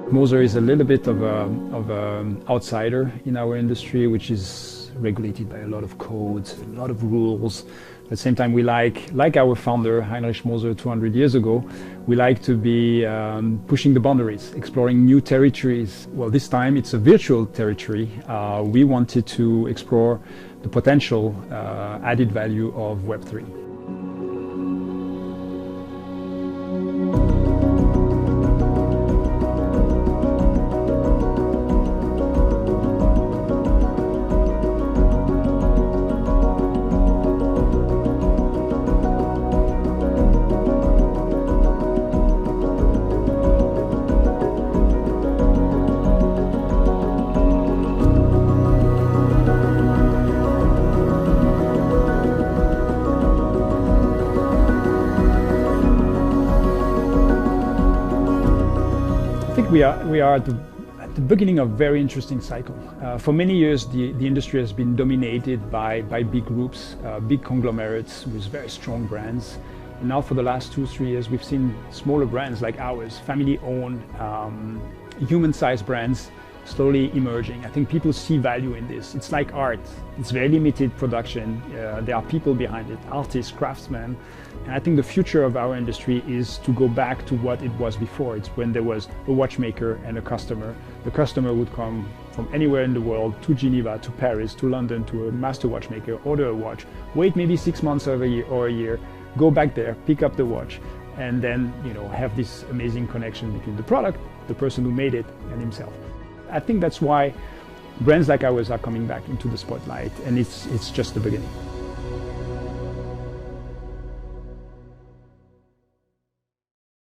Moser is a little bit of an outsider in our industry, which is regulated by a lot of codes, a lot of rules. At the same time, we like our founder, Heinrich Moser, 200 years ago, we like to be pushing the boundaries, exploring new territories. Well, this time it's a virtual territory. We wanted to explore the potential added value of Web3. I think we are at the beginning of a very interesting cycle. For many years, the industry has been dominated by big groups, big conglomerates with very strong brands. And now for the last 2-3 years, we've seen smaller brands like ours, family-owned, human-sized brands slowly emerging. I think people see value in this. It's like art. It's very limited production. There are people behind it, artists, craftsmen. And I think the future of our industry is to go back to what it was before. It's when there was a watchmaker and a customer. The customer would come from anywhere in the world to Geneva, to Paris, to London, to a master watchmaker, order a watch, wait maybe 6 months or a year, go back there, pick up the watch, and then have this amazing connection between the product, the person who made it, and himself. I think that's why brands like ours are coming back into the spotlight, and it's just the beginning.